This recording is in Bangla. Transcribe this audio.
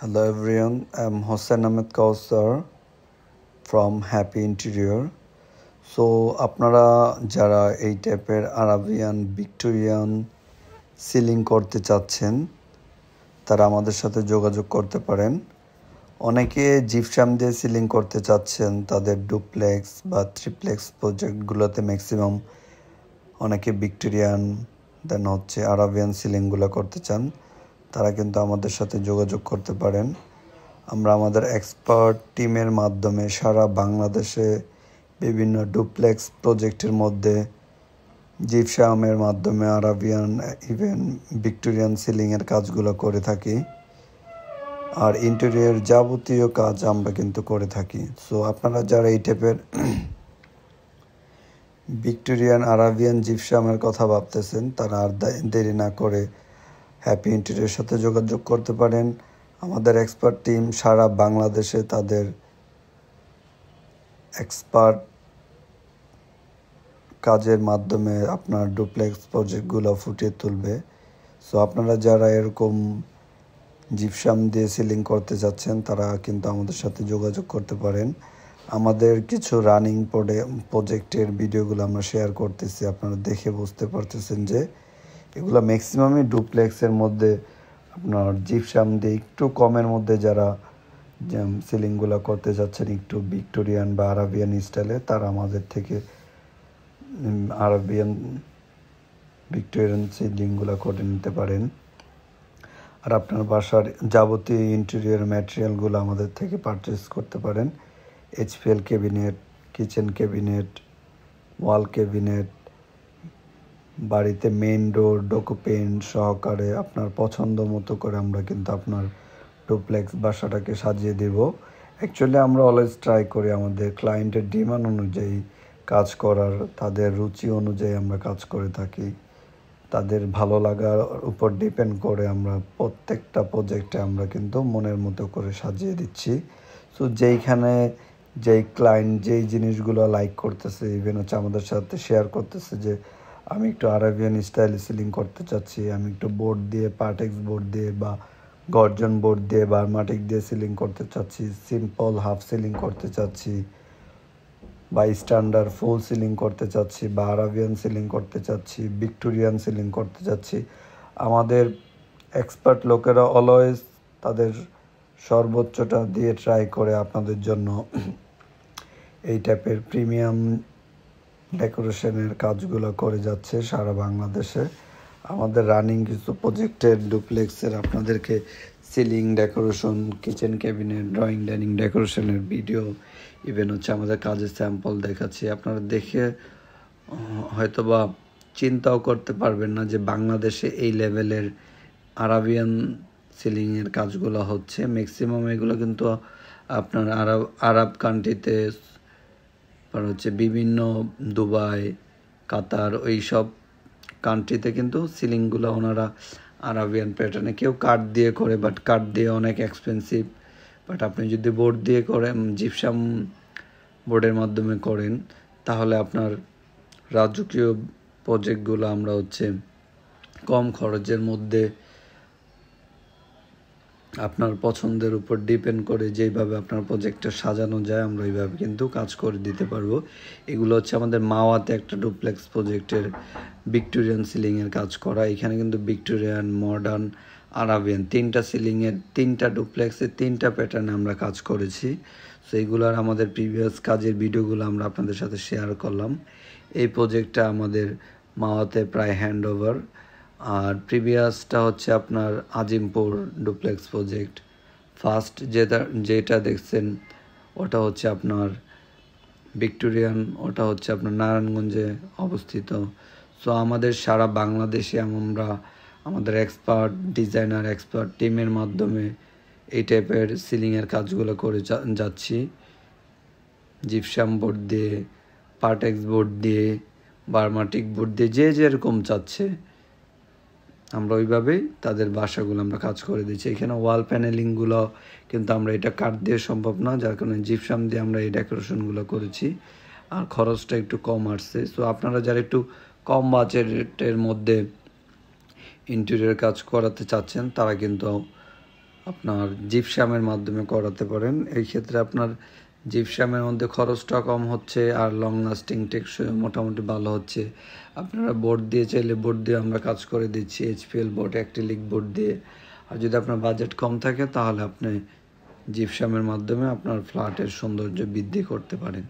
Hello everyone, I'm Hossein Ahmed Kausar from Happy Interior. So আপনারা যারা এই টাইপের আরাবিয়ান ভিক্টোরিয়ান সিলিং করতে চাচ্ছেন তারা আমাদের সাথে যোগাযোগ করতে পারেন। অনেকে জিপসাম দিয়ে সিলিং করতে চাচ্ছেন তাদের ডুপ্লেক্স বা ট্রিপ্লেক্স প্রজেক্টগুলোতে ম্যাক্সিমাম অনেকে ভিক্টোরিয়ান দেন আরাবিয়ান সিলিংগুলো করতে চান, তারা কিন্তু আমাদের সাথে যোগাযোগ করতে পারেন। আমরা আমাদের এক্সপার্ট টিমের মাধ্যমে সারা বাংলাদেশে বিভিন্ন ডুপ্লেক্স প্রজেক্টের মধ্যে জিপসামের মাধ্যমে আরাবিয়ান ইভেন ভিক্টোরিয়ান সিলিংয়ের কাজগুলো করে থাকি, আর ইন্টেরিয়র যাবতীয় কাজ আমরা কিন্তু করে থাকি। সো আপনারা যারা এই টাইপের ভিক্টোরিয়ান আরাবিয়ান জিপসামের কথা ভাবতেছেন তারা আর দেরি না করে হ্যাপি ইন্টেরিয়রের সাথে যোগাযোগ করতে পারেন। আমাদের এক্সপার্ট টিম সারা বাংলাদেশে তাদের এক্সপার্ট কাজের মাধ্যমে আপনার ডুপ্লেক্স প্রজেক্টগুলো ফুটিয়ে তুলবে। সো আপনারা যারা এরকম জিপসাম দিয়ে সিলিং করতে যাচ্ছেন তারা কিন্তু আমাদের সাথে যোগাযোগ করতে পারেন। আমাদের কিছু রানিং প্রজেক্টের ভিডিওগুলো আমরা শেয়ার করতেছি, আপনারা দেখে বুঝতে পারতেছেন যে এগুলো ম্যাক্সিমামই ডুপ্লেক্সের মধ্যে আপনার জিপসাম দিয়ে একটু কমের মধ্যে যারা সিলিংগুলো করতে যাচ্ছেন একটু ভিক্টোরিয়ান বা আরাবিয়ান স্টাইলে, তারা আমাদের থেকে আরাবিয়ান ভিক্টোরিয়ান সিলিংগুলো করে নিতে পারেন। আর আপনার বাসার যাবতীয় ইন্টেরিয়র ম্যাটেরিয়ালগুলো আমাদের থেকে পারচেস করতে পারেন। এইচপিএল ক্যাবিনেট, কিচেন ক্যাবিনেট, ওয়াল ক্যাবিনেট, বাড়িতে মেইন ডোর, ডোকোপেন সহকারে আপনার পছন্দ মতো করে আমরা কিন্তু আপনার ডুপ্লেক্স বাসাটাকে সাজিয়ে দেব। অ্যাকচুয়ালি আমরা অলওয়েজ ট্রাই করি আমাদের ক্লায়েন্টের ডিমান্ড অনুযায়ী কাজ করার, তাদের রুচি অনুযায়ী আমরা কাজ করে থাকি। তাদের ভালো লাগার উপর ডিপেন্ড করে আমরা প্রত্যেকটা প্রজেক্টে আমরা কিন্তু মনের মতো করে সাজিয়ে দিচ্ছি। সো যেইখানে যেই ক্লায়েন্ট যেই জিনিসগুলো লাইক করতেছে, ইভেন আমাদের সাথে শেয়ার করতেছে যে আমি একটু আরাবিয়ান স্টাইল সিলিং করতে চাচ্ছি, আমি একটু বোর্ড দিয়ে পার্টেক্স বোর্ড দিয়ে বা গর্জন বোর্ড দিয়ে বার্মাটিক দিয়ে সিলিং করতে চাচ্ছি, সিম্পল হাফ সিলিং করতে চাচ্ছি বা স্ট্যান্ডার্ড ফুল সিলিং করতে চাচ্ছি বা আরাবিয়ান সিলিং করতে চাচ্ছি, ভিক্টোরিয়ান সিলিং করতে চাচ্ছি, আমাদের এক্সপার্ট লোকেরা অলওয়েজ তাদের সর্বোচ্চটা দিয়ে ট্রাই করে আপনাদের জন্য এই টাইপের প্রিমিয়াম ডেকোরেশনের কাজগুলো করে যাচ্ছে সারা বাংলাদেশে। আমাদের রানিং কিছু প্রজেক্টের ডুপ্লেক্সের আপনাদেরকে ceiling decoration, kitchen cabinet, drawing dining ডেকোরেশনের ভিডিও, ইভেন আমাদের কাজের স্যাম্পল দেখাচ্ছি। আপনারা দেখে হয়তোবা চিন্তাও করতে পারবেন না যে বাংলাদেশে এই লেভেলের আরাবিয়ান সিলিংয়ের কাজগুলো হচ্ছে। ম্যাক্সিমাম এগুলো কিন্তু আপনার আরব কান্ট্রিতে আর বিভিন্ন দুবাই, কাতার, ওই সব কান্ট্রিতে কিন্তু সিলিংগুলো ওনারা আরাবিয়ান প্যাটার্নে কেউ কাঠ দিয়ে করে, বাট কাঠ দিয়ে অনেক এক্সপেন্সিভ। বাট আপনি যদি বোর্ড দিয়ে করেন, জিপসাম বোর্ডের মাধ্যমে করেন, তাহলে আপনার রাজকীয় প্রজেক্টগুলো আমরা কম খরচের মধ্যে আপনার পছন্দের উপর ডিপেন্ড করে যেইভাবে আপনার প্রজেক্টটা সাজানো যায় আমরা ওইভাবে কিন্তু কাজ করে দিতে পারবো। এগুলো আমাদের মাওয়াতে একটা ডুপ্লেক্স প্রজেক্টের ভিক্টোরিয়ান সিলিংয়ের কাজ করা। এখানে কিন্তু ভিক্টোরিয়ান, মডার্ন, আরাবিয়ান তিনটা সিলিংয়ের, তিনটা ডুপ্লেক্সের তিনটা প্যাটার্নে আমরা কাজ করেছি। সো এইগুলোর আমাদের প্রিভিয়াস কাজের ভিডিওগুলো আমরা আপনাদের সাথে শেয়ার করলাম। এই প্রজেক্টটা আমাদের মাওয়াতে প্রায় হ্যান্ড ওভার, আর প্রিভিয়াসটা আপনার আজিমপুর ডুপ্লেক্স প্রজেক্ট। ফার্স্ট যেটা দেখছেন ওটা আপনার ভিক্টোরিয়ান, ওটা আপনার নারায়ণগঞ্জে অবস্থিত। সো আমাদের সারা বাংলাদেশে আমরা আমাদের এক্সপার্ট ডিজাইনার, এক্সপার্ট টিমের মাধ্যমে এই টাইপের সিলিংয়ের কাজগুলো করে যাচ্ছি। জিপসাম বোর্ড দিয়ে, পার্টেক্স বোর্ড দিয়ে, বার্মাটিক বোর্ড দিয়ে, যে যেরকম চাচ্ছে আমরা ওইভাবেই তাদের বাসাগুলো আমরা কাজ করে দিচ্ছি। এখানে ওয়াল প্যানেলিংগুলো কিন্তু আমরা এটা কাঠ দিয়ে সম্ভব না, যার কারণে জিপসাম দিয়ে আমরা এই ডেকোরেশনগুলো করেছি, আর খরচটা একটু কম আসছে। সো আপনারা যারা একটু কম বাজেটের মধ্যে ইন্টেরিয়র কাজ করাতে চাচ্ছেন তারা কিন্তু আপনার জিপসামের মাধ্যমে করাতে পারেন। এই ক্ষেত্রে আপনার জিপসামের মধ্যে খরচটা কম হচ্ছে আর লং লাস্টিং টেকসই মোটামুটি ভালো হচ্ছে। আপনারা বোর্ড দিয়ে চাইলে বোর্ড দিয়ে আমরা কাজ করে দিচ্ছি, এইচপিএল বোর্ড, অ্যাক্রিলিক বোর্ড দিয়ে। আর যদি আপনার বাজেট কম থাকে তাহলে আপনি জিপসামের মাধ্যমে আপনার ফ্ল্যাটের সৌন্দর্য বৃদ্ধি করতে পারেন।